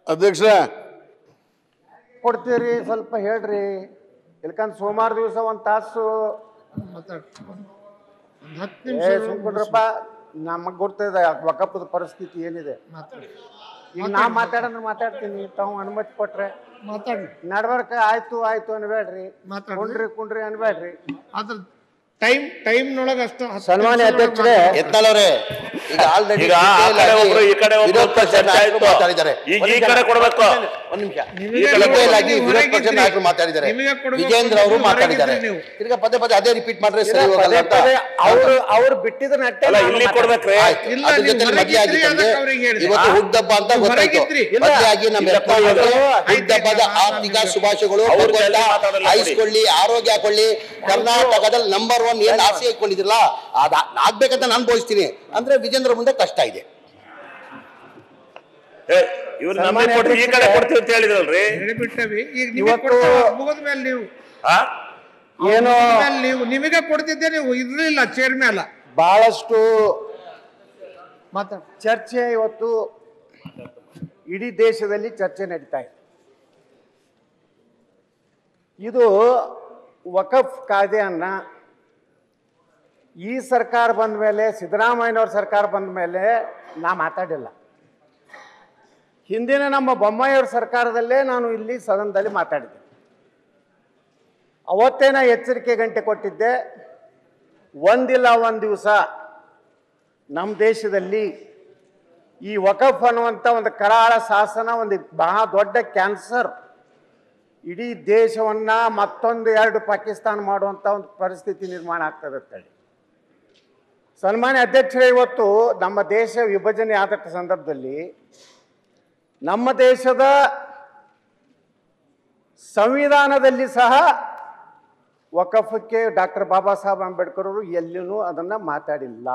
ಅಧ್ಯಕ್ಷ ಕೊಡ್ತೀರಿ ಸ್ವಲ್ಪ ಹೇಳ್ರಿ, ಇಲ್ಕಂದ್ ಸೋಮವಾರ ದಿವಸ ಒಂದು ತಾಸು ಸುಮ್ಕೊಂಡ್ರಪ್ಪ. ನಮಗ್ ಗೊತ್ತಿದೆ ವಕಫದ ಪರಿಸ್ಥಿತಿ ಏನಿದೆ. ಈಗ ನಾ ಮಾತಾಡ್ತೀನಿ, ತಾವು ಅನುಮತಿ ಕೊಟ್ರೆ ನಡ್ಬರ್ಕ ಆಯ್ತು ಆಯ್ತು ಅನ್ಬೇಡ್ರಿ, ಕುಂಡ್ರಿ ಅನ್ಬೇಡ್ರಿ. ಟೈಮ್ನೊಳಗೆ ಅಷ್ಟು. ಸನ್ಮಾನ್ಯ ಅಧ್ಯಕ್ಷರೇ, ಯತ್ನಾಳವ್ರೆ, ಈಗ ಆಲ್ರೆಡಿ ವಿರೋಧ ಪಕ್ಷ ನಾಯಕರು ಮಾತಾಡಿದ್ದಾರೆ. ಈಗ ಈ ಕಡೆ ಕೊಡ್ಬೇಕು. ಒಂದ್ ನಿಮಿಷ, ಡೀಟೇಲ್ ಆಗಿ ವಿರೋಧ ಪಕ್ಷ ನಾಯಕರು ಮಾತಾಡಿದ್ದಾರೆ, ವಿಜೇಂದ್ರ ಅವರು ಮಾತಾಡಿದ್ದಾರೆ. ತಿರ್ಗಾ ಪದೇ ಪದೇ ಅದೇ ರಿಪೀಟ್ ಮಾಡ್ರೆ ಸರಿ ಹೋಗಲ್ಲ ಅಂತ ಅವ್ರು ಬಿಟ್ಟಿದ ಇಲ್ಲಿ ಕೊಡ್ಬೇಕ್ರಿ. ಅದ್ರ ಜೊತೆ ಮದ್ವೆ ಆಗಿತ್ತಂದ್ರೆ ಇವತ್ತು ಹುಡ್ದಬ್ಬ ಅಂತ ಗೊತ್ತಾಯ್ತು. ಮದ್ವೆ ಆಗಿ ನಮ್ಮ ಹುಡ್ದಬ್ಬದ ಆರ್ಥಿಕ ಶುಭಾಶಯಗಳು. ಆಯ್ಸ್ಕೊಳ್ಳಿ, ಆರೋಗ್ಯ ಹಾಕೊಳ್ಳಿ. ಕರ್ನಾಟಕದಲ್ಲಿ ನಂಬರ್ 1 ಏನ್ ಆಸೆ ಇಟ್ಕೊಂಡಿದ್ರಲ್ಲ ಅದ ಆಗ್ಬೇಕಂತ ನಾನು ಬೋಯಿಸ್ತೀನಿ. ಅಂದ್ರೆ ವಿಜೇಂದ್ರ ಮುಂದೆ ಕಷ್ಟ ಇದೆ. ಇವ್ರು ನಮಗೆ ಕೊಟ್ಟು ಈ ಕಡೆ ಕೊಡ್ತೀವಿ ಅಂತ ಹೇಳಿದ್ರಲ್ರಿ. ಏನೋ ನಿಮಗೆ ಕೊಡ್ತಿದ್ದೆ, ನೀವು ಇರ್ಲಿಲ್ಲ ಚೇರ್ ಮೇಲೆ. ಬಹಳಷ್ಟು ಚರ್ಚೆ ಇವತ್ತು ಇಡೀ ದೇಶದಲ್ಲಿ ಚರ್ಚೆ ನಡೀತಾ ಇದೆ. ಇದು ವಕಫ್ ಕಾಯ್ದೆಯನ್ನ ಈ ಸರ್ಕಾರ ಬಂದ ಮೇಲೆ, ಸಿದ್ದರಾಮಯ್ಯನವ್ರ ಸರ್ಕಾರ ಬಂದ ಮೇಲೆ ನಾ ಮಾತಾಡಿಲ್ಲ. ಹಿಂದಿನ ನಮ್ಮ ಬೊಮ್ಮಾಯಿಯವ್ರ ಸರ್ಕಾರದಲ್ಲೇ ನಾನು ಇಲ್ಲಿ ಸದನದಲ್ಲಿ ಮಾತಾಡಿದ್ದೆ. ಅವತ್ತೇ ನಾ ಎಚ್ಚರಿಕೆ ಗಂಟೆ ಕೊಟ್ಟಿದ್ದೆ, ಒಂದಿಲ್ಲ ಒಂದು ದಿವಸ ನಮ್ಮ ದೇಶದಲ್ಲಿ ಈ ವಕಫ್ ಅನ್ನುವಂಥ ಒಂದು ಕರಾಳ ಶಾಸನ ಒಂದು ಬಹಳ ದೊಡ್ಡ ಕ್ಯಾನ್ಸರ್, ಇಡೀ ದೇಶವನ್ನ ಮತ್ತೊಂದು 2 ಪಾಕಿಸ್ತಾನ ಮಾಡುವಂಥ ಒಂದು ಪರಿಸ್ಥಿತಿ ನಿರ್ಮಾಣ ಆಗ್ತದೆ ಅಂತೇಳಿ. ಸನ್ಮಾನ್ಯ ಅಧ್ಯಕ್ಷರೇ, ಇವತ್ತು ನಮ್ಮ ದೇಶ ವಿಭಜನೆ ಆದ ಸಂದರ್ಭದಲ್ಲಿ ನಮ್ಮ ದೇಶದ ಸಂವಿಧಾನದಲ್ಲಿ ಸಹ ವಕಫಕ್ಕೆ ಡಾಕ್ಟರ್ ಬಾಬಾ ಸಾಹೇಬ್ ಅಂಬೇಡ್ಕರ್ ಅವರು ಎಲ್ಲಿನೂ ಅದನ್ನು ಮಾತಾಡಿಲ್ಲ,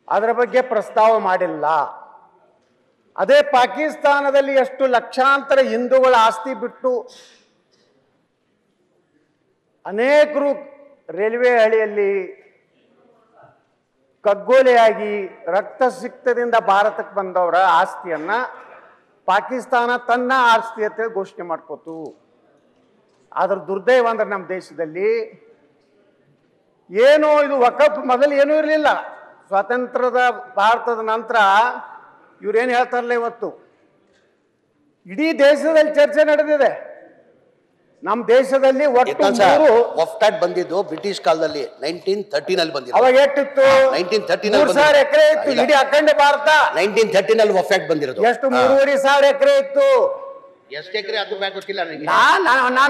ಅದರ ಬಗ್ಗೆ ಪ್ರಸ್ತಾವ ಮಾಡಿಲ್ಲ. ಅದೇ ಪಾಕಿಸ್ತಾನದಲ್ಲಿ ಎಷ್ಟು ಲಕ್ಷಾಂತರ ಹಿಂದೂಗಳ ಆಸ್ತಿ ಬಿಟ್ಟು ಅನೇಕರು ರೈಲ್ವೆ ಹಳಿಯಲ್ಲಿ ಕಗ್ಗೋಲೆಯಾಗಿ ರಕ್ತಸಿಕ್ತದಿಂದ ಭಾರತಕ್ಕೆ ಬಂದವರ ಆಸ್ತಿಯನ್ನ ಪಾಕಿಸ್ತಾನ ತನ್ನ ಆಸ್ತಿ ಅಂತ ಘೋಷಣೆ ಮಾಡ್ಕೋತು. ಆದ್ರ ದುರ್ದೈವ ಅಂದ್ರೆ ನಮ್ಮ ದೇಶದಲ್ಲಿ ಏನೋ ಇದು ವಕಫ್ ಮೊದಲು ಏನೂ ಇರಲಿಲ್ಲ. ಸ್ವಾತಂತ್ರ್ಯದ ಭಾರತದ ನಂತರ ಇವ್ರೇನು ಹೇಳ್ತಾರಲ್ಲ, ಇವತ್ತು ಇಡೀ ದೇಶದಲ್ಲಿ ಚರ್ಚೆ ನಡೆದಿದೆ. ನಮ್ಮ ದೇಶದಲ್ಲಿ ಒಟ್ಟು ವಫ್ಟಾಟ್ ಬಂದಿದ್ದು ಬ್ರಿಟಿಷ್ ಕಾಲದಲ್ಲಿ 1913 ನಲ್ಲಿ ಬಂದಿದ್ದು. ಅವಾಗ ಎಷ್ಟಿತ್ತು? 1913 3,000 ಎಕರೆ ಇತ್ತು ಇಡೀ ಅಖಂಡ ಭಾರತ. 1913 ನಲ್ಲಿ ವಫ್ಟಾಟ್ ಬಂದಿರೋದು. ಎಷ್ಟು? 3,500 ಎಕರೆ ಇತ್ತು. ಎಷ್ಟು ಎಕರೆ ಅದು ಬ್ಯಾಗ್ ಗೊತ್ತಿಲ್ಲ ನನಗೆ.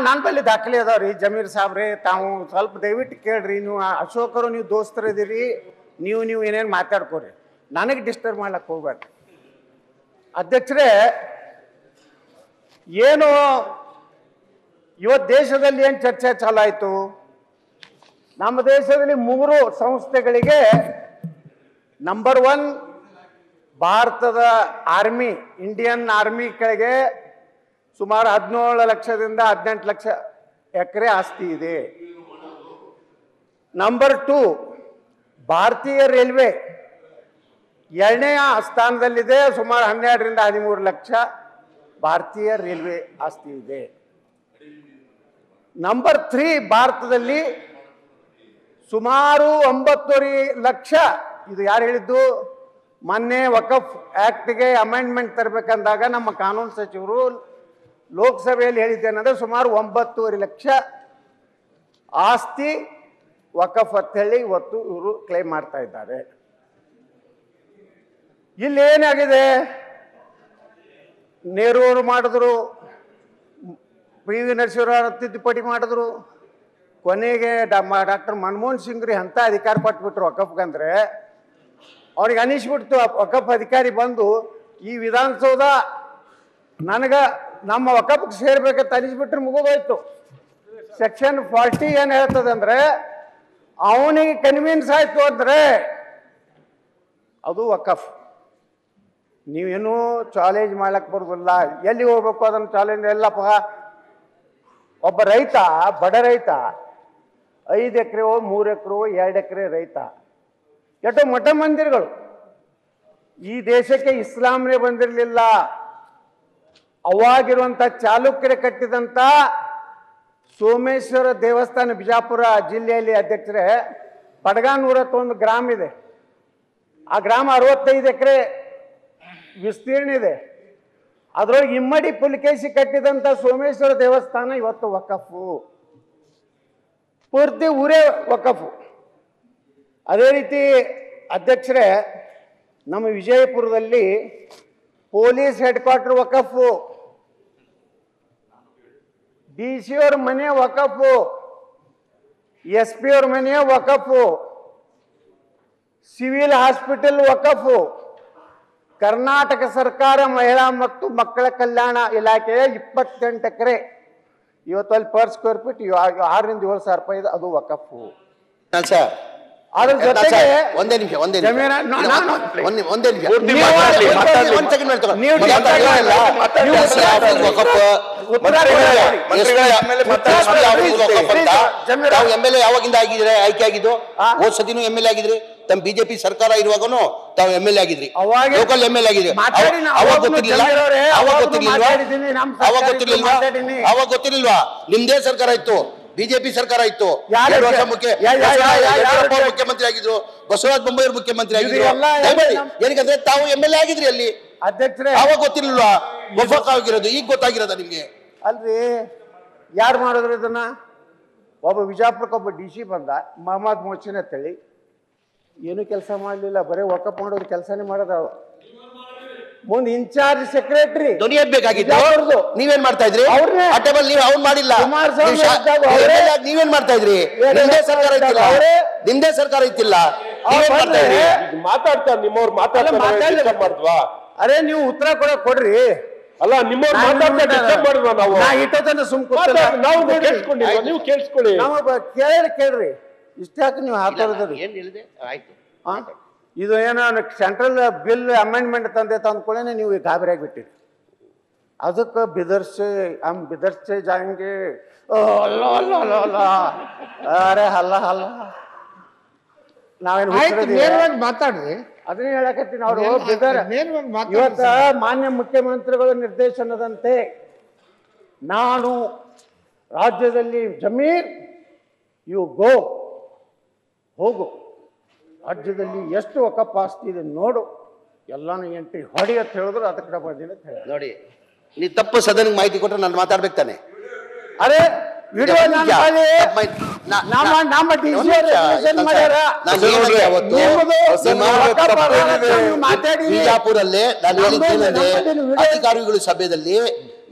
ನನ್ನ ಬಳಿ ದಾಖಲೆ ಅದಾವ್ರಿ. ಜಮೀರ್ ಸಾಬ್ರೆ, ತಾವು ಸ್ವಲ್ಪ ದಯವಿಟ್ಟು ಕೇಳ್ರಿ. ನೀವು ಅಶೋಕರು, ನೀವು ದೋಸ್ತರಿದ್ದೀರಿ, ನೀವು ಏನೇನು ಮಾತಾಡ್ಕೋರಿ, ನನಗೆ ಡಿಸ್ಟರ್ಬ್ ಮಾಡ್ಲಕ್ಕೆ ಹೋಗ್ಬೇಡ್ರಿ. ಅಧ್ಯಕ್ಷರೇ, ಏನು ಇವತ್ತು ದೇಶದಲ್ಲಿ ಏನು ಚರ್ಚೆ ಚಾಲಾಯಿತು? ನಮ್ಮ ದೇಶದಲ್ಲಿ 3 ಸಂಸ್ಥೆಗಳಿಗೆ ನಂಬರ್ 1 ಭಾರತದ ಆರ್ಮಿ, ಇಂಡಿಯನ್ ಆರ್ಮಿ ಕೆಳಗೆ ಸುಮಾರು 17 ಲಕ್ಷದಿಂದ 18 ಲಕ್ಷ ಎಕರೆ ಆಸ್ತಿ ಇದೆ. ನಂಬರ್ 2 ಭಾರತೀಯ ರೈಲ್ವೆ 2ನೇ ಸ್ಥಾನದಲ್ಲಿದೆ, ಸುಮಾರು 12ರಿಂದ 13 ಲಕ್ಷ ಭಾರತೀಯ ರೈಲ್ವೆ ಆಸ್ತಿ ಇದೆ. ನಂಬರ್ 3 ಭಾರತದಲ್ಲಿ ಸುಮಾರು 9 ಲಕ್ಷ, ಇದು ಯಾರು ಹೇಳಿದ್ದು? ಮೊನ್ನೆ ವಕಫ್ ಆಕ್ಟ್ಗೆ ಅಮೆಂಡ್ಮೆಂಟ್ ತರಬೇಕಂದಾಗ ನಮ್ಮ ಕಾನೂನು ಸಚಿವರು ಲೋಕಸಭೆಯಲ್ಲಿ ಹೇಳಿದ್ದೇನೆಂದ್ರೆ ಸುಮಾರು 9.5 ಲಕ್ಷ ಆಸ್ತಿ ವಕಫ್ ಅಂತ ಹೇಳಿ ಇವತ್ತು ಇವರು ಕ್ಲೈಮ್ ಮಾಡ್ತಾ ಇದ್ದಾರೆ. ಇಲ್ಲಿ ಏನಾಗಿದೆ? ನೆಹರು ಅವರು ಮಾಡಿದ್ರು, PV ನರಸಿಂಹರಾವ್ ತಿದ್ದುಪಡಿ ಮಾಡಿದ್ರು, ಕೊನೆಗೆ ಡಾಕ್ಟರ್ ಮನಮೋಹನ್ ಸಿಂಗ್ರಿ ಅಂತ ಅಧಿಕಾರ ಕೊಟ್ಬಿಟ್ರು ವಕಫ್ಗಂದ್ರೆ. ಅವ್ರಿಗೆ ಅನಿಸ್ಬಿಡ್ತು, ವಕಫ್ ಅಧಿಕಾರಿ ಬಂದು ಈ ವಿಧಾನಸೌಧ ನನಗೆ ನಮ್ಮ ವಕಫ್ಗೆ ಸೇರ್ಬೇಕಂತ ಅನಿಸ್ಬಿಟ್ರೆ ಮುಗಿದೋಯ್ತು. ಸೆಕ್ಷನ್ 40 ಏನು ಹೇಳ್ತದೆ ಅಂದ್ರೆ, ಅವನಿಗೆ ಕನ್ವಿನ್ಸ್ ಆಯ್ತು ಅಂದ್ರೆ ಅದು ವಕಫ್. ನೀವೇನು ಚಾಲೆಂಜ್ ಮಾಡ್ಲಕ್ಕೆ ಬರೋದಿಲ್ಲ. ಎಲ್ಲಿ ಹೋಗ್ಬೇಕು ಅದನ್ನು ಚಾಲೆಂಜ್ ಎಲ್ಲಪ್ಪ. ಒಬ್ಬ ರೈತ, ಬಡ ರೈತ, 5 ಎಕರೆವೋ 3 ಎಕರೆವೋ 2 ಎಕರೆ ರೈತ, ಎಷ್ಟೋ ಮಠ ಮಂದಿರಗಳು. ಈ ದೇಶಕ್ಕೆ ಇಸ್ಲಾಂನೇ ಬಂದಿರಲಿಲ್ಲ, ಅವಾಗಿರುವಂಥ ಚಾಲುಕ್ಯರು ಕಟ್ಟಿದಂಥ ಸೋಮೇಶ್ವರ ದೇವಸ್ಥಾನ ಬಿಜಾಪುರ ಜಿಲ್ಲೆಯಲ್ಲಿ ಅಧ್ಯಕ್ಷರೇ ಪಡಗಾನೂರತ್ತು ಒಂದು ಗ್ರಾಮ ಇದೆ. ಆ ಗ್ರಾಮ 65 ಎಕರೆ ವಿಸ್ತೀರ್ಣ ಇದೆ. ಅದರೊಳಗೆ ಇಮ್ಮಡಿ ಪುಲಿಕೇಶಿ ಕಟ್ಟಿದಂಥ ಸೋಮೇಶ್ವರ ದೇವಸ್ಥಾನ ಇವತ್ತು ವಕಫು, ಪೂರ್ತಿ ಊರೇ ವಕಫು. ಅದೇ ರೀತಿ ಅಧ್ಯಕ್ಷರೇ ನಮ್ಮ ವಿಜಯಪುರದಲ್ಲಿ ಪೊಲೀಸ್ ಹೆಡ್ ಕ್ವಾರ್ಟರ್ ವಕಫು, DC ಅವ್ರ ಮನೆ ವಕಫು, SP ಅವ್ರ ಮನೆ ವಕಫು, ಸಿವಿಲ್ ಹಾಸ್ಪಿಟಲ್ ವಕಫು, ಕರ್ನಾಟಕ ಸರ್ಕಾರ ಮಹಿಳಾ ಮತ್ತು ಮಕ್ಕಳ ಕಲ್ಯಾಣ ಇಲಾಖೆಯ 28 ಎಕರೆ ಇವತ್ತು ಅಲ್ಲಿ ಪರ್ ಸ್ಕ್ವೇರ್ ಫೀಟ್ 6 ರಿಂದ 7 ಸಾವಿರ ರೂಪಾಯಿ ಇದೆ, ಅದು ವಕಫು. ಅದ್ರ ಜೊತೆಗೆ ಒಂದೇ ನಿಮಿಷ ಒಂದೇ MLA ಯಾವಾಗಿಂದ ಆಗಿದ್ರೆ ಆಯ್ಕೆ ಆಗಿದ್ದು? ಹೋದ ಸತಿನೂ MLA ಆಗಿದ್ರಿ, ತಮ್ಮ ಬಿಜೆಪಿ ಸರ್ಕಾರ ಇರುವಾಗನು ತಾವು MLA ಆಗಿದ್ರಿ, ಲೋಕಲ್ MLA ಆಗಿದ್ರಿ. ಅವಾಗ ಗೊತ್ತಿರ್ಲಿಲ್ವಾ? ನಿಮ್ದೇ ಸರ್ಕಾರ ಇತ್ತು, ಬಿಜೆಪಿ ಸರ್ಕಾರ ಇತ್ತು. 2 ವರ್ಷ ಮುಖ್ಯಮಂತ್ರಿ ಆಗಿದ್ರು, ಬಸವರಾಜ ಬೊಮ್ಮಾಯಿ ಮುಖ್ಯಮಂತ್ರಿ ಆಗಿದ್ರು. ಏನಕ್ಕಂದ್ರೆ ತಾವು MLA ಆಗಿದ್ರಿ ಅಲ್ಲಿ. ಅಧ್ಯಕ್ಷರೇ ಅವಾಗ ಗೊತ್ತಿರ್ಲಿಲ್ವಾ ವಫಾಕ್ ಆಗಿರೋದು? ಈಗ ಗೊತ್ತಾಗಿರೋದ ನಿಮ್ಗೆ? ಅಲ್ರಿ, ಯಾರು ಮಾಡಿದ್ರು ಇದನ್ನ? ಒಬ್ಬ ವಿಜಾಪುರಕ್ಕೆ ಒಬ್ಬ DC ಬಂದ, ಮಹಮ್ಮದ್ ಮೋಚಿನ್ ಅಂತೇಳಿ, ಏನು ಕೆಲಸ ಮಾಡಲಿಲ್ಲ, ಬರೀ ವಕಫ್ ಮಾಡೋದು ಕೆಲಸನೇ ಮಾಡೋದು. ಮುಂದೆ ಇನ್ಚಾರ್ಜ್ ಸೆಕ್ರೆಟರಿ ಧ್ವನಿ ಎತ್ತಬೇಕಾಗಿತ್ತು, ನೀವೇನ್ ಮಾಡ್ತಾ ಇದ್ರಿ? ನೀವು ಅವ್ನು ಮಾಡಿಲ್ಲ, ನೀವೇನ್ ಮಾಡ್ತಾ ಇದ್ರಿ? ನಿಮ್ದೇ ಸರ್ಕಾರ ಇತ್ತಿಲ್ಲ, ನಿಮ್ದೇ ಸರ್ಕಾರ ಇತ್ತಿಲ್ಲ, ಮಾತಾಡ್ತಾರೆ ನಿಮ್ಮವ್ರು ಮಾತಾಡ್ವಾ? ಅರೆ ನೀವು ಉತ್ತರ ಕೊಡ್ರಿ. ಅಲ್ಲ ನಿಮ್ಮವ್ರು ನೀವು ಕೇಳಿಸ್ಕೊಳ್ಳಿ. ಕೇಳ್ರಿ, ಇಷ್ಟಾಕ ನೀವು ಹಾಕೋದ್ರಿ. ಇದು ಏನೋ ಸೆಂಟ್ರಲ್ ಬಿಲ್ ಅಮೆಂಡ್ಮೆಂಟ್ ತಂದ್ಕೊಳ್ಳೇನೆ ನೀವು ಗಾಬರಿ ಆಗಿಬಿಟ್ಟಿರಿ. ಅದಕ್ಕೆ ಬಿದರ್ಸೆ ಜಾಂಗೆ ಅಲ್ಲ ಅರೆ ಹಲ್ಲ ನಾವೇನು ಮಾತಾಡ್ರಿ. ಅದನ್ನೇ ಹೇಳಕತ್ತೀನಿ. ಅವರು ಇವತ್ತ ಮಾನ್ಯ ಮುಖ್ಯಮಂತ್ರಿಗಳ ನಿರ್ದೇಶನದಂತೆ ನಾನು ರಾಜ್ಯದಲ್ಲಿ ಜಮೀರ್ ಯು ಗೋ ಹೋಗು, ರಾಜ್ಯದಲ್ಲಿ ಎಷ್ಟು ವಕಫ್ ಆಸ್ತಿ ಇದೆ ನೋಡು, ಎಲ್ಲಾನು ಎಂಟ್ರಿ ಹೊಡಿ ಅಂತ ಹೇಳಿದ್ರು ಅದಕ್ಕೆ ಬಂದಿಲ್ಲ ಅಂತ ಹೇಳಿ. ನೋಡಿ, ನೀ ತಪ್ಪು ಸದನಿಗೆ ಮಾಹಿತಿ ಕೊಟ್ಟರೆ ನಾನು ಮಾತಾಡ್ಬೇಕು ತಾನೆ? ಅರೆ ವಿಡಿಯೋ ಬಿಜಾಪುರಲ್ಲೇ ನಾನು ಹೇಳಿದ್ದೇನೆ, ಅಧಿಕಾರಿಗಳು ಸಭೆಯಲ್ಲಿ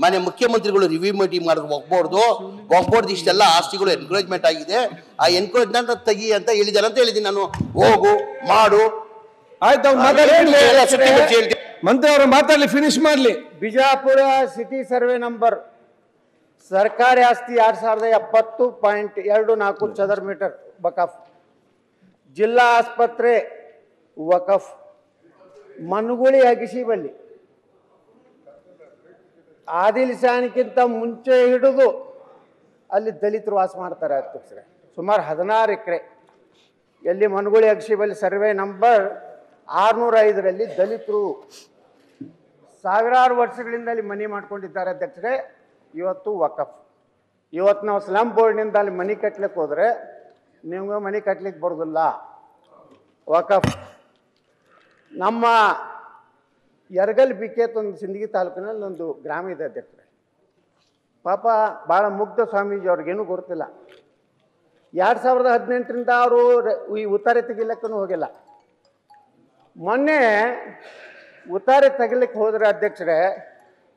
ಮನೆ ಮುಖ್ಯಮಂತ್ರಿಗಳು ರಿವ್ಯೂ ಮೀಟಿಂಗ್ ಮಾಡಿದ್ರು. ಒಗ್ಬೋರ್ಡ್ ಇಷ್ಟೆಲ್ಲ ಆಸ್ತಿಗಳು ಎನ್ಕರೇಜ್ಮೆಂಟ್ ಆಗಿದೆ, ಆ ಎನ್ಕರೇಜ್ಮೆಂಟ್ ತೆಗಿ ಅಂತ ಹೇಳಿದ್ದಾರೆ ಅಂತ ಹೇಳಿದ್ದೀನಿ ನಾನು. ಹೋಗು ಮಾಡು ಆಯ್ತು, ಮಂತ್ರಿ ಅವರು ಮಾತಾಡ್ಲಿ, ಫಿನಿಶ್ ಮಾಡ್ಲಿ. ಬಿಜಾಪುರ ಸಿಟಿ ಸರ್ವೆ ನಂಬರ್ ಸರ್ಕಾರಿ ಆಸ್ತಿ 2070.24 ಚದರ ಮೀಟರ್ ವಕಫ್, ಜಿಲ್ಲಾ ಆಸ್ಪತ್ರೆ ವಕಫ್, ಮನುಗುಳಿ ಅಗಿಸಿಬಲ್ಲಿ ಆದಿಲ್ ಶಾನ್ಗಿಂತ ಮುಂಚೆ ಹಿಡಿದು ಅಲ್ಲಿ ದಲಿತರು ವಾಸ ಮಾಡ್ತಾರೆ ಅಧ್ಯಕ್ಷರೇ. ಸುಮಾರು 16 ಎಕರೆ ಎಲ್ಲಿ ಮನುಗುಳಿ ಅಗಿಸಿಬಲ್ಲಿ ಸರ್ವೆ ನಂಬರ್ 605ರಲ್ಲಿ ದಲಿತರು ಸಾವಿರಾರು ವರ್ಷಗಳಿಂದ ಅಲ್ಲಿ ಮನೆ ಮಾಡ್ಕೊಂಡಿದ್ದಾರೆ ಅಧ್ಯಕ್ಷರೇ. ಇವತ್ತು ವಕಫ್. ಇವತ್ತು ನಾವು ಸ್ಲಮ್ ಬೋರ್ಡ್ನಿಂದ ಅಲ್ಲಿ ಮನೆ ಕಟ್ಲಿಕ್ಕೆ ಹೋದರೆ ನಿಮ್ಗೆ ಮನೆ ಕಟ್ಲಿಕ್ಕೆ ಬರೋದಿಲ್ಲ, ವಕಫ್. ನಮ್ಮ ಯರಗಲ್ ಬಿಕೇತ್ ಒಂದು ಸಿಂದಗಿ ತಾಲೂಕಿನಲ್ಲಿ ಒಂದು ಗ್ರಾಮ ಇದೆ ಅಧ್ಯಕ್ಷರೇ. ಪಾಪ ಭಾಳ ಮುಗ್ಧ ಸ್ವಾಮೀಜಿ, ಅವ್ರಿಗೇನು ಗೊತ್ತಿಲ್ಲ. 2018ರಿಂದ ಅವರು ಈ ಉತ್ತಾರೆ ತೆಗಿಲಿಕ್ಕೂ ಹೋಗಿಲ್ಲ. ಮೊನ್ನೆ ಉತ್ತಾರೆ ತೆಗಿಲಿಕ್ಕೆ ಹೋದ್ರೆ ಅಧ್ಯಕ್ಷರೇ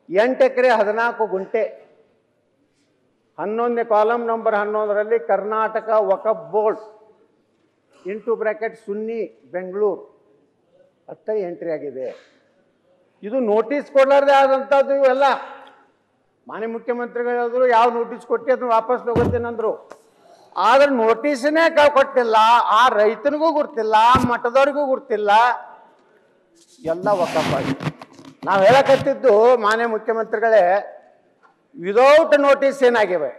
8 ಎಕರೆ 14 ಗುಂಟೆ 11ನೇ ಕಾಲಮ್ ನಂಬರ್ 11ರಲ್ಲಿ ಕರ್ನಾಟಕ ವಕಫ್ ಬೋರ್ಡ್ () ಸುನ್ನಿ ಬೆಂಗಳೂರು ಅಂತ ಎಂಟ್ರಿ ಆಗಿದೆ. ಇದು ನೋಟಿಸ್ ಕೊಡಲಾರ್ದೆ ಆದಂಥದ್ದು ಇವೆಲ್ಲ. ಮಾನ್ಯ ಮುಖ್ಯಮಂತ್ರಿಗಳು ಹೇಳಿದ್ರು ಯಾವ ನೋಟಿಸ್ ಕೊಟ್ಟು ಅದನ್ನು ವಾಪಸ್ ತಗೋತೀನಂದ್ರು. ಆದ್ರೆ ನೋಟಿಸ್ನೇ ಕೊಟ್ಟಿಲ್ಲ, ಆ ರೈತನಿಗೂ ಗೊತ್ತಿಲ್ಲ, ಮಠದವ್ರಿಗೂ ಗೊತ್ತಿಲ್ಲ, ಎಲ್ಲ ವಕಫ್ ಆಗಿದೆ. ನಾವು ಹೇಳಕತ್ತಿದ್ದು ಮಾನ್ಯ ಮುಖ್ಯಮಂತ್ರಿಗಳೇ, ವಿದೌಟ್ ನೋಟಿಸ್ ಏನಾಗಿವೆ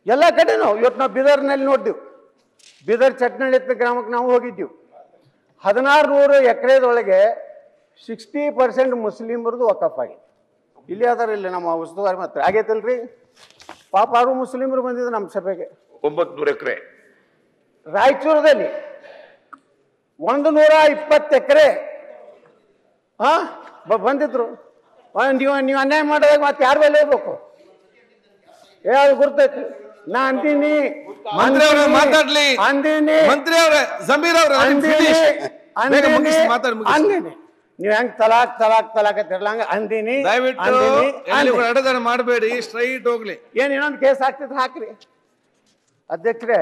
ಎಲ್ಲ ಕಡೆನೂ. ಇವತ್ತು ನಾವು ಬೀದರ್ನಲ್ಲಿ ನೋಡಿದ್ವಿ, ಬೀದರ್ ಚಟ್ನಳ್ಳಿ ಗ್ರಾಮಕ್ಕೆ ನಾವು ಹೋಗಿದ್ದೀವಿ. 1600 ಎಕರೆದೊಳಗೆ 60% ಮುಸ್ಲಿಮರದು ವಕಫ್ ಆಗಿದೆ. ಇಲ್ಲಿ ಅದಾರ ಇಲ್ಲಿ ನಮ್ಮ ಉಸ್ತುವಾರಿ ಮಾತ್ರ ಆಗೈತಲ್ರಿ ಪಾಪ ಅವರು ಮುಸ್ಲಿಮರು ಬಂದಿದ್ರು ನಮ್ಮ ಸಭೆಗೆ 900 ಎಕರೆ ರಾಯಚೂರದಲ್ಲಿ 120 ಎಕರೆ ಬಂದಿದ್ರು. ನೀವು ಅನ್ಯಾಯ ಮಾಡಿದಾಗ ಮತ್ತೆ ಯಾರ ಮೇಲೆ ಇರ್ಬೇಕು ಯಾರು ಗುರ್ತೈತಿ ನಾ ಅಂತೀನಿ ಮಂತ್ರಿ ಅವ್ರೆ ಮಾತಾಡ್ಲಿ ಅಂದಿನಿ ಮಂತ್ರಿ ಅವ್ರೆ ಜಮೀರ್ ಅವ್ರೆ ಅಂದಿನಿ ನೀವ್ ಹೆಂಗ್ ತಲಾಕ್ ತಿರ್ಲಂಗ ಅಂದಿನಿ ದಯವಿಟ್ಟು ಅಡದಾನ ಮಾಡಬೇಡಿ ಸ್ಟ್ರೈಟ್ ಹೋಗ್ಲಿ. ಏನ್ ಇನ್ನೊಂದು ಕೇಸ್ ಆಗ್ತದೆ ಹಾಕ್ರಿ. ಅಧ್ಯಕ್ಷರೇ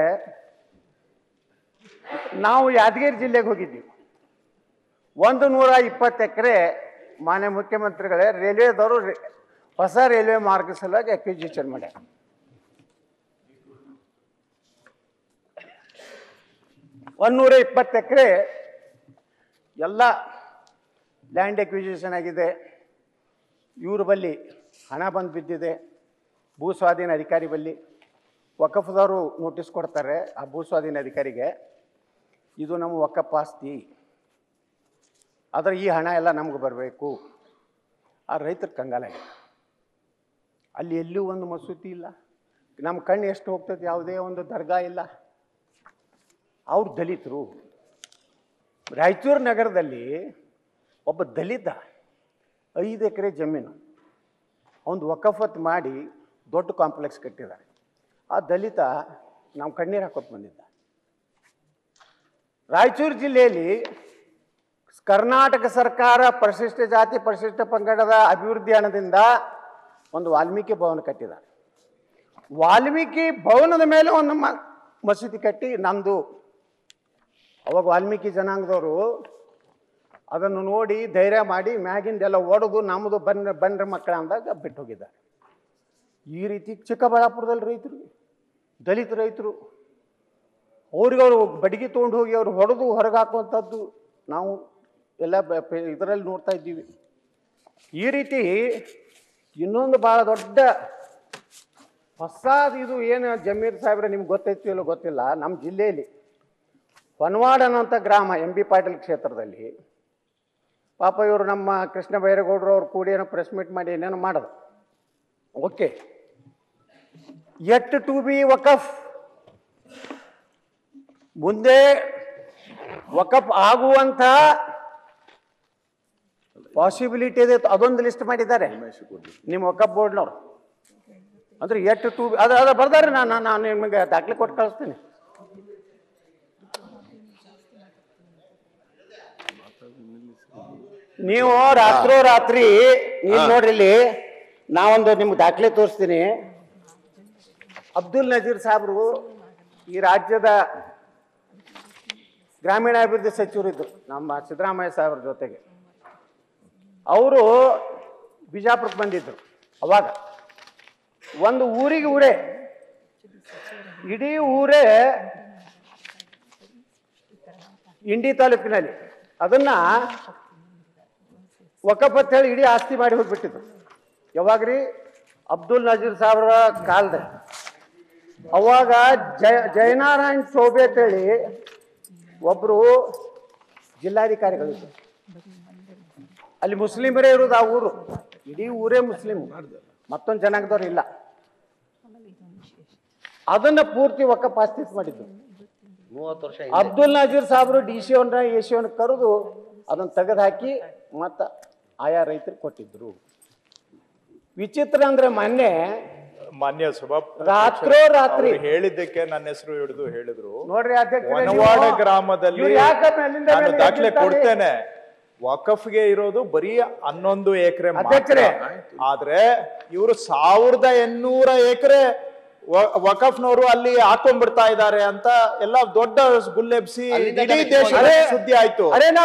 ನಾವು ಯಾದಗಿರಿ ಜಿಲ್ಲೆಗೆ ಹೋಗಿದ್ದೀವಿ. 120 ಎಕರೆ ಮಾನ್ಯ ಮುಖ್ಯಮಂತ್ರಿಗಳೇ ರೈಲ್ವೆದವರು ಹೊಸ ರೈಲ್ವೆ ಮಾರ್ಗ ಸಲುವಾಗಿ ಅಕ್ವಿಜಿಷನ್ ಮಾಡ್ಯಾರ. $120 ಎಕರೆ ಎಲ್ಲ ಲ್ಯಾಂಡ್ ಎಕ್ವಿಜಿಷನ್ ಆಗಿದೆ. ಇವ್ರ ಬಲ್ಲಿ ಹಣ ಬಂದು ಬಿದ್ದಿದೆ. ಭೂ ಸ್ವಾಧೀನ ಅಧಿಕಾರಿ ಬಲ್ಲಿ ವಕಫ್ದವರು ನೋಟಿಸ್ ಕೊಡ್ತಾರೆ ಆ ಭೂ ಸ್ವಾಧೀನ ಅಧಿಕಾರಿಗೆ, ಇದು ನಮ್ಮ ವಕಫ್ ಆಸ್ತಿ, ಆದರೆ ಈ ಹಣ ಎಲ್ಲ ನಮ್ಗೆ ಬರಬೇಕು. ಆ ರೈತರು ಕಂಗಾಲಾಗಿದೆ. ಅಲ್ಲಿ ಎಲ್ಲೂ ಒಂದು ಮಸೂತಿ ಇಲ್ಲ, ನಮ್ಮ ಕಣ್ಣು ಎಷ್ಟು ಹೋಗ್ತದೆ, ಯಾವುದೇ ಒಂದು ದರ್ಗಾ ಇಲ್ಲ. ಅವ್ರು ದಲಿತರು. ರಾಯಚೂರು ನಗರದಲ್ಲಿ ಒಬ್ಬ ದಲಿತ 5 ಎಕರೆ ಜಮೀನು ಒಂದು ವಕಫತ್ ಮಾಡಿ ದೊಡ್ಡ ಕಾಂಪ್ಲೆಕ್ಸ್ ಕಟ್ಟಿದ್ದಾರೆ. ಆ ದಲಿತ ನಾವು ಕಣ್ಣೀರು ಹಾಕೋತ ಬಂದಿದ್ದ. ರಾಯಚೂರು ಜಿಲ್ಲೆಯಲ್ಲಿ ಕರ್ನಾಟಕ ಸರ್ಕಾರ ಪರಿಶಿಷ್ಟ ಜಾತಿ ಪರಿಶಿಷ್ಟ ಪಂಗಡದ ಅಭಿವೃದ್ಧಿ ಹಣದಿಂದ ಒಂದು ವಾಲ್ಮೀಕಿ ಭವನ ಕಟ್ಟಿದ್ದಾರೆ. ವಾಲ್ಮೀಕಿ ಭವನದ ಮೇಲೆ ಒಂದು ಮಸೀದಿ ಕಟ್ಟಿ ನಮ್ಮದು. ಅವಾಗ ವಾಲ್ಮೀಕಿ ಜನಾಂಗದವರು ಅದನ್ನು ನೋಡಿ ಧೈರ್ಯ ಮಾಡಿ ಮ್ಯಾಗಿಂದೆಲ್ಲ ಒಡೆದು ನಮ್ಮದು ಬನ್ರ ಮಕ್ಕಳ ಅಂದಾಗ ಬಿಟ್ಟು ಹೋಗಿದ್ದಾರೆ. ಈ ರೀತಿ ಚಿಕ್ಕಬಳ್ಳಾಪುರದಲ್ಲಿ ರೈತರು, ದಲಿತ ರೈತರು, ಅವ್ರಿಗೆ ಅವರು ಬಡಿಗೆ ತೊಗೊಂಡು ಹೋಗಿ ಅವ್ರು ಹೊಡೆದು ಹೊರಗೆ ಹಾಕುವಂಥದ್ದು ನಾವು ಎಲ್ಲ ಇದರಲ್ಲಿ ನೋಡ್ತಾ ಇದ್ದೀವಿ. ಈ ರೀತಿ ಇನ್ನೊಂದು ಭಾಳ ದೊಡ್ಡ ಹೊಸದು ಇದು ಏನು ಜಮೀರ್ ಸಾಹೇಬ್ರೆ ನಿಮ್ಗೆ ಗೊತ್ತೈತಿ ಇಲ್ಲೋ ಗೊತ್ತಿಲ್ಲ, ನಮ್ಮ ಜಿಲ್ಲೆಯಲ್ಲಿ ಹೊನವಾಡ ಅನ್ನೋಂಥ ಗ್ರಾಮ ಎಂ ಬಿ ಪಾಟೀಲ್ ಕ್ಷೇತ್ರದಲ್ಲಿ ಪಾಪ ಇವರು ನಮ್ಮ ಕೃಷ್ಣ ಬೈರೇಗೌಡರು ಅವ್ರು ಕೂಡಿ ಏನೋ ಪ್ರೆಸ್ ಮೀಟ್ ಮಾಡಿ ಏನೇನೋ ಮಾಡೋದು. ಓಕೆ, ಯಟ್ ಟು ಬಿ ವಕಫ್, ಮುಂದೆ ವಕಫ್ ಆಗುವಂಥ ಪಾಸಿಬಿಲಿಟಿ ಇದೆ, ಅದೊಂದು ಲಿಸ್ಟ್ ಮಾಡಿದ್ದಾರೆ ನಿಮ್ಮ ವಕಫ್ ಬೋರ್ಡ್ನವ್ರು. ಅಂದ್ರೆ ಯಟ್ ಟು ಅದು ಬರ್ದಾರೆ. ನಾನು ನಿಮಗೆ ದಾಖಲೆ ಕೊಟ್ಟು ಕಳಿಸ್ತೀನಿ. ನೀವು ರಾತ್ರಿ ನೀವು ನೋಡ್ರಿ, ಇಲ್ಲಿ ನಾವೊಂದು ನಿಮ್ಗೆ ದಾಖಲೆ ತೋರಿಸ್ತೀನಿ. ಅಬ್ದುಲ್ ನಜೀರ್ ಸಾಹೇಬ್ರು ಈ ರಾಜ್ಯದ ಗ್ರಾಮೀಣಾಭಿವೃದ್ಧಿ ಸಚಿವರಿದ್ದರು ನಮ್ಮ ಸಿದ್ದರಾಮಯ್ಯ ಸಾಹೇಬ್ರ ಜೊತೆಗೆ. ಅವರು ಬಿಜಾಪುರಕ್ಕೆ ಬಂದಿದ್ದರು. ಅವಾಗ ಒಂದು ಊರೇ ಇಡೀ ಊರೇ ಇಂಡಿ ತಾಲೂಕಿನಲ್ಲಿ ಅದನ್ನ ವಕಫ್ ಅಂತ ಹೇಳಿ ಇಡೀ ಆಸ್ತಿ ಮಾಡಿ ಹೋಗ್ಬಿಟ್ಟಿದ್ರು. ಯಾವಾಗ್ರಿ? ಅಬ್ದುಲ್ ನಜೀರ್ ಸಾಹೇಬ್ರ ಕಾಲದ. ಅವಾಗ ಜಯನಾರಾಯಣ್ ಚೌಬೆ ಅಂತೇಳಿ ಒಬ್ರು ಜಿಲ್ಲಾಧಿಕಾರಿಗಳಿದ್ರು. ಅಲ್ಲಿ ಮುಸ್ಲಿಮರೇ ಇರೋದು ಆ ಊರು, ಇಡೀ ಊರೇ ಮುಸ್ಲಿಂ, ಮತ್ತೊಂದು ಜನಾಂಗದವ್ರು ಇಲ್ಲ. ಅದನ್ನ ಪೂರ್ತಿ ವಕಫ್ ಆಸ್ತಿ ಮಾಡಿದ್ದು. 30 ವರ್ಷ ಅಬ್ದುಲ್ ನಜೀರ್ ಸಾಹೇಬ್ರು DC AC ಕರೆದು ಅದನ್ನ ತೆಗೆದು ಹಾಕಿ ಮತ್ತ ಆಯಾ ರೈತರಿಗೆ ಕೊಟ್ಟಿದ್ರು. ವಿಚಿತ್ರ ಅಂದ್ರೆ ಮಾನ್ಯ ರಾತ್ರಿ ಹೇಳಿದ್ದಕ್ಕೆ ನನ್ನ ಹೆಸರು ಹಿಡಿದು ಹೇಳಿದ್ರು. ನೋಡ್ರಿ ಹೊನವಾಡ ಗ್ರಾಮದಲ್ಲಿ ನಾನು ದಾಖಲೆ ಕೊಡ್ತೇನೆ. ವಕಫ್ಗೆ ಇರೋದು ಬರೀ 11 ಎಕರೆ ಮಾತ್ರ. ಆದ್ರೆ ಇವರು 1800 ಎಕರೆ ವಕಫ್ನವರು ಅಲ್ಲಿ ಹಾಕೊಂಡ್ಬಿಡ್ತಾ ಇದ್ದಾರೆ ಅಂತ ಎಲ್ಲ ದೊಡ್ಡ ಗುಲ್ಲೆಬ್ಸಿ ಇಡೀ ದೇಶದ ಸುದ್ದಿ ಆಯ್ತು. 11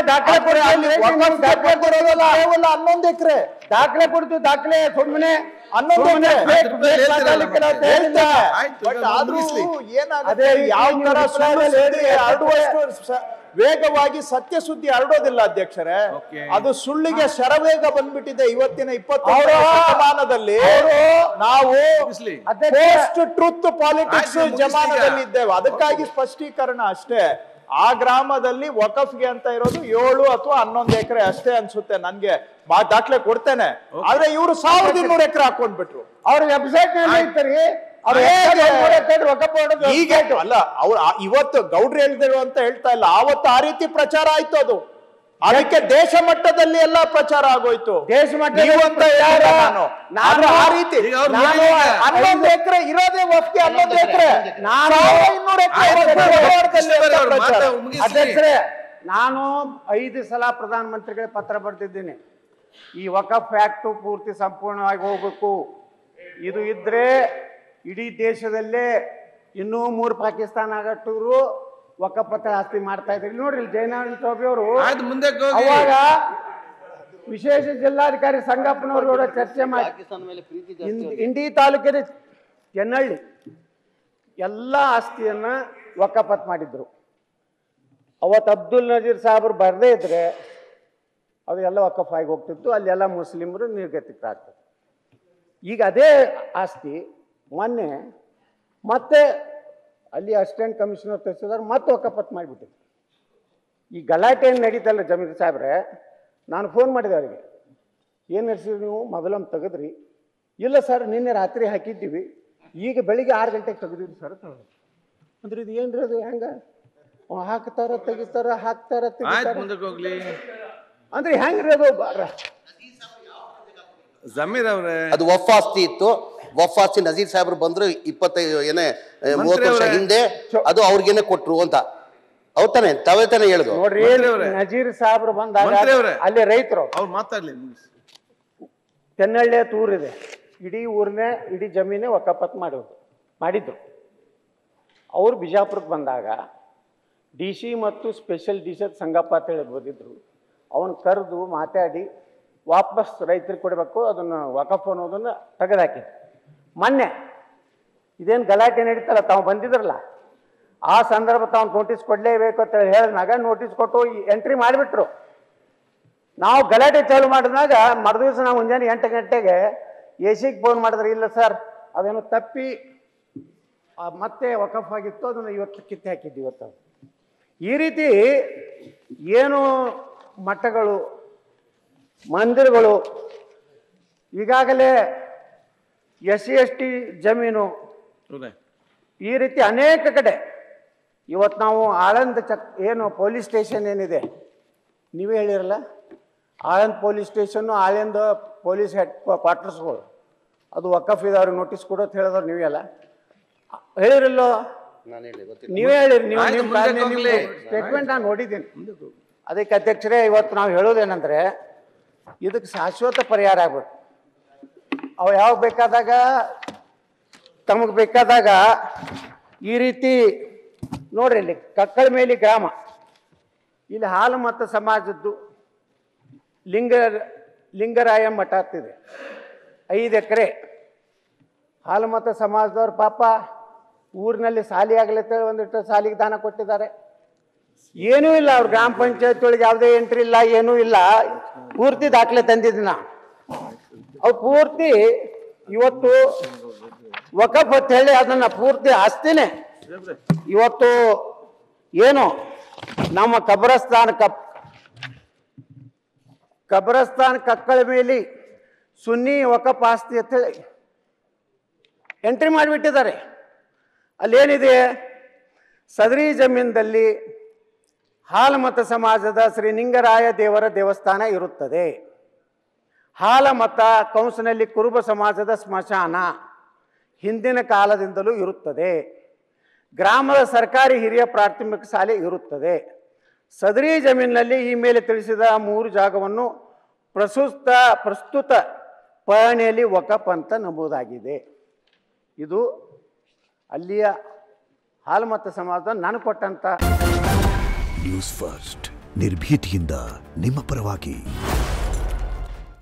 ಎಕರೆ ದಾಖಲೆ ಕೊಡ್ತು. ದಾಖಲೆ ಸುಮ್ಮನೆ 11 ಆದ್ರೂ ಏನಾಗುತ್ತೆ, ಯಾವ ತರ ಹರಡುವಷ್ಟು ವೇಗವಾಗಿ ಸತ್ಯ ಸುದ್ದಿ ಹರಡೋದಿಲ್ಲ ಅಧ್ಯಕ್ಷರೇ. ಅದು ಸುಳ್ಳಿಗೆ ಶರವೇಗ ಬಂದ್ಬಿಟ್ಟಿದೆ ಇವತ್ತಿನ 20ನೇ ಶತಮಾನದಲ್ಲಿ. ನಾವು ಪೋಸ್ಟ್ ಟ್ರೂತ್ ಪಾಲಿಟಿಕ್ಸ್ ಜಮಾನದಲ್ಲಿ ಇದ್ದೇವೆ. ಅದಕ್ಕಾಗಿ ಸ್ಪಷ್ಟೀಕರಣ ಅಷ್ಟೇ. ಆ ಗ್ರಾಮದಲ್ಲಿ ವಕಫ್ಗೆ ಅಂತ ಇರೋದು 7 ಅಥವಾ 11 ಎಕರೆ ಅಷ್ಟೇ ಅನ್ಸುತ್ತೆ ನನ್ಗೆ. ದಾಖಲೆ ಕೊಡ್ತೇನೆ. ಆದ್ರೆ ಇವರು 1200 ಎಕರೆ ಹಾಕೊಂಡ್ಬಿಟ್ರು. ಅವ್ರ ವೆಬ್ಸೈಟ್ ನಲ್ಲಿ ಐತ್ರಿ. ಈಗ ಅಲ್ಲ ಅವ್ರು ಇವತ್ತು ಗೌಡ್ರು ಹೇಳಿದ್ರು ಅಂತ ಹೇಳ್ತಾ ಇಲ್ಲ, ಆವತ್ತು ಆ ರೀತಿ ಪ್ರಚಾರ ಆಯ್ತು. ಅದು ಅದಕ್ಕೆ ದೇಶ ಮಟ್ಟದಲ್ಲಿ ಎಲ್ಲ ಪ್ರಚಾರ ಆಗೋಯ್ತು. ದೇಶ ಮಟ್ಟ ನಾನು ಆ ರೀತಿ 11 ಎಕರೆ ಇರೋದೇ ಒಪ್ಪಿಗೆ 11 ಎಕರೆ ಅಧ್ಯಕ್ಷರೇ, ನಾನು 5 ಸಲ ಪ್ರಧಾನಮಂತ್ರಿಗಳಿಗೆ ಪತ್ರ ಬರೆದಿದ್ದೀನಿ. ಈ ವಕಫ್ ಆಕ್ಟ್ ಪೂರ್ತಿ ಸಂಪೂರ್ಣವಾಗಿ ಹೋಗ್ಬೇಕು. ಇದು ಇದ್ರೆ ಇಡೀ ದೇಶದಲ್ಲೇ ಇನ್ನೂ 3 ಪಾಕಿಸ್ತಾನ ಆಗಟ್ಟರು ವಕಫ್ ಪತ್ರ ಆಸ್ತಿ ಮಾಡ್ತಾ ಇದ್ರಿ. ನೋಡ್ರಿ ಜಯನಾರಾಯಣ ಚೌಬಿ ಅವರು ಅವಾಗ ವಿಶೇಷ ಜಿಲ್ಲಾಧಿಕಾರಿ ಸಂಗಪ್ಪನವರು ಚರ್ಚೆ ಮಾಡಿ ಇಂಡಿ ತಾಲೂಕಿನ ಕೆನ್ನಳ್ಳಿ ಎಲ್ಲ ಆಸ್ತಿಯನ್ನ ವಕಫತ್ ಮಾಡಿದ್ರು. ಅವತ್ತು ಅಬ್ದುಲ್ ನಜೀರ್ ಸಾಹೇಬ್ರು ಬರದೇ ಇದ್ರೆ ಅದು ಎಲ್ಲ ವಕಫ್ ಆಗಿ ಹೋಗ್ತಿತ್ತು. ಅಲ್ಲೆಲ್ಲ ಮುಸ್ಲಿಮರು ನಿರ್ಗತಿಕರಾಗ್ತದೆ. ಈಗ ಅದೇ ಆಸ್ತಿ ಮೊನ್ನೆ ಮತ್ತೆ ಅಲ್ಲಿ ಅಸಿಸ್ಟೆಂಟ್ ಕಮಿಷನರ್ ತಹಸೀಲ್ದಾರ್ ಮತ್ತೆ ವಕಫತ್ ಮಾಡಿಬಿಟ್ಟಿದ್ರು. ಈ ಗಲಾಟೆ ಏನು ನಡೀತಲ್ಲ ಜಮೀರ್ ಸಾಹೇಬ್ರೆ, ನಾನು ಫೋನ್ ಮಾಡಿದೆ ಅವರಿಗೆ, ಏನು ನಡೆಸಿದ್ರಿ ನೀವು? ಮೊದಲೊಮ್ಮೆ ತೆಗೆದ್ರಿ? ಇಲ್ಲ ಸರ್, ನಿನ್ನೆ ರಾತ್ರಿ ಹಾಕಿದ್ದೀವಿ, ಈಗ ಬೆಳಿಗ್ಗೆ 6 ಗಂಟೆಗೆ ತೆಗೆದಿವಿ ಸರ್ ಅಂದ್ರೆ ಇದು ಏನ್ರಿ ಅದು? ಹೆಂಗ ಹಾಕ್ತಾರ ತೆಗಿತಾರ ಹಾಕ್ತಾರ ಅಂದ್ರೆ ಹೆಂಗ್ರಿ ಅದು? ಜಮೀರ್ ಅವ್ರೆ, ಅದು ವಫ್ ಆಸ್ತಿ ಇತ್ತು. ವಫ್ ಆಸ್ತಿ ನಜೀರ್ ಸಾಹೇಬ್ರು ಬಂದ್ರು 30 ವರ್ಷ ಹಿಂದೆ, ಅದು ಅವ್ರಿಗೇನೆ ಕೊಟ್ರು ಅಂತ ಅವ್ರು ತಾನೆ ತಾನೇ ಹೇಳುದು. ನೋಡ್ರಿ, ನಜೀರ್ ಸಾಹೇಬ್ರು ಬಂದಾಗ ಅಲ್ಲಿ ರೈತರು ಅವ್ರು ಮಾತಾಡ್ಲಿ. ತೆನ್ನಳ್ಳಿ ಊರಿದೆ, ಇಡೀ ಊರನ್ನೇ ಇಡೀ ಜಮೀನೇ ವಕಫತ್ ಮಾಡಿದ್ರು. ಅವ್ರು ಬಿಜಾಪುರಕ್ಕೆ ಬಂದಾಗ DC ಮತ್ತು ಸ್ಪೆಷಲ್ DC ಸಂಗಪ್ಪ ಅಂತ ಹೇಳಿ ಬಂದಿದ್ರು. ಅವನು ಕರೆದು ಮಾತಾಡಿ ವಾಪಸ್ ರೈತರಿಗೆ ಕೊಡಬೇಕು, ಅದನ್ನು ವಕಫ್ ಅನ್ನೋದನ್ನು ತೆಗೆದಾಕಿದ್ರು. ಮೊನ್ನೆ ಇದೇನು ಗಲಾಟೆ ನಡೀತಲ್ಲ, ತಾವು ಬಂದಿದ್ರಲ್ಲ, ಆ ಸಂದರ್ಭ ತಾವು ನೋಟಿಸ್ ಕೊಡಲೇಬೇಕು ಅಂತ ಹೇಳಿದಾಗ ನೋಟಿಸ್ ಕೊಟ್ಟು ಎಂಟ್ರಿ ಮಾಡಿಬಿಟ್ರು. ನಾವು ಗಲಾಟೆ ಚಾಲು ಮಾಡಿದಾಗ ಮರುದಿವಸ ನಾವು ಮುಂಜಾನೆ 8 ಗಂಟೆಗೆ AC ಫೋನ್ ಮಾಡಿದ್ರೆ, ಇಲ್ಲ ಸರ್ ಅದೇನು ತಪ್ಪಿ ಮತ್ತೆ ವಕಫ್ ಆಗಿತ್ತು, ಅದನ್ನು ಇವತ್ತು ಕಿತ್ತೆ ಹಾಕಿದ್ವಿ. ಇವತ್ತು ಈ ರೀತಿ ಏನು ಮಠಗಳು ಮಂದಿರಗಳು ಈಗಾಗಲೇ SC/ST ಜಮೀನು ಈ ರೀತಿ ಅನೇಕ ಕಡೆ ಇವತ್ತು ನಾವು ಆಳಂದ ಏನು ಪೊಲೀಸ್ ಸ್ಟೇಷನ್ ಏನಿದೆ ನೀವೇ ಹೇಳಿರಲ್ಲ, ಆಳಂದ್ ಪೊಲೀಸ್ ಸ್ಟೇಷನ್ನು ಆಳಂದ ಪೊಲೀಸ್ ಹೆಡ್ ಕ್ವಾರ್ಟರ್ಸ್ಗಳು ಅದು ವಕಫ್ ಇದ್ದವ್ರಿಗೆ ನೋಟಿಸ್ ಕೊಡೋದು ಹೇಳಿದವ್ರು ನೀವೆಲ್ಲ ಹೇಳಿರಲ್ಲೋ? ನೀವೇ ಹೇಳಿರಿ. ನೀವು ಸ್ಟೇಟ್ಮೆಂಟ್ ನಾನು ನೋಡಿದ್ದೀನಿ. ಅದಕ್ಕೆ ಅಧ್ಯಕ್ಷರೇ, ಇವತ್ತು ನಾವು ಹೇಳೋದೇನೆಂದ್ರೆ ಇದಕ್ಕೆ ಶಾಶ್ವತ ಪರಿಹಾರ ಆಗ್ಬೇಕು. ಅವು ಯಾವಾಗ ಬೇಕಾದಾಗ ತಮಗೆ ಬೇಕಾದಾಗ ಈ ರೀತಿ ನೋಡ್ರಿ, ಇಲ್ಲಿ ಕಕ್ಕಳಮೇಲಿ ಗ್ರಾಮ, ಇಲ್ಲಿ ಹಾಲು ಮತ್ತು ಸಮಾಜದ್ದು ಲಿಂಗರಾಯ ಮಠ ಆಗ್ತಿದೆ, 5 ಎಕರೆ. ಹಾಲು ಮತ್ತು ಸಮಾಜದವ್ರು ಪಾಪ ಊರಿನಲ್ಲಿ ಸಾಲಿ ಆಗ್ಲತ್ತೇಳಿ ಒಂದಿಷ್ಟು ಸಾಲಿಗೆ ದಾನ ಕೊಟ್ಟಿದ್ದಾರೆ. ಏನೂ ಇಲ್ಲ, ಅವ್ರ ಗ್ರಾಮ ಪಂಚಾಯತ್ ಒಳಗೆ ಯಾವುದೇ ಎಂಟ್ರಿ ಇಲ್ಲ, ಏನೂ ಇಲ್ಲ. ಪೂರ್ತಿ ದಾಖಲೆ ತಂದಿದ್ದೀನಿ ನಾ. ಅವು ಪೂರ್ತಿ ಇವತ್ತು ವಕಫ್ ಅಂತ ಹೇಳಿ ಅದನ್ನ ಪೂರ್ತಿ ಆಸ್ತಿನೇ ಇವತ್ತು ಏನು ನಮ್ಮ ಕಬ್ರಸ್ತಾನ್ ಕಕ್ಕಳ ಮೇಲೆ ಸುನ್ನಿ ವಕಫ್ ಆಸ್ತಿ ಅಂತ ಹೇಳಿ ಎಂಟ್ರಿ ಮಾಡಿಬಿಟ್ಟಿದ್ದಾರೆ. ಅಲ್ಲೇನಿದೆ, ಸದರಿ ಜಮೀನದಲ್ಲಿ ಹಾಲಮತ ಸಮಾಜದ ಶ್ರೀ ನಿಂಗರಾಯ ದೇವರ ದೇವಸ್ಥಾನ ಇರುತ್ತದೆ. ಹಾಲಮತ ಕೌನ್ಸಿನಲ್ಲಿ ಕುರುಬ ಸಮಾಜದ ಸ್ಮಶಾನ ಹಿಂದಿನ ಕಾಲದಿಂದಲೂ ಇರುತ್ತದೆ. ಗ್ರಾಮದ ಸರ್ಕಾರಿ ಹಿರಿಯ ಪ್ರಾಥಮಿಕ ಶಾಲೆ ಇರುತ್ತದೆ. ಸದರಿ ಜಮೀನಿನಲ್ಲಿ ಈ ಮೇಲೆ ತಿಳಿಸಿದ 3 ಜಾಗವನ್ನು ಪ್ರಸ್ತುತ ಪಹಣಿಯಲ್ಲಿ ವಕಫ್ ಅಂತ ನಮೂದಾಗಿದೆ. ಇದು ಅಲ್ಲಿಯ ಹಾಲಮತ ಸಮಾಜದ ನಾನು ಕೊಟ್ಟಂತ ನ್ಯೂಸ್ ಫಸ್ಟ್, ನಿರ್ಭೀತಿಯಿಂದ ನಿಮ್ಮ ಪರವಾಗಿ.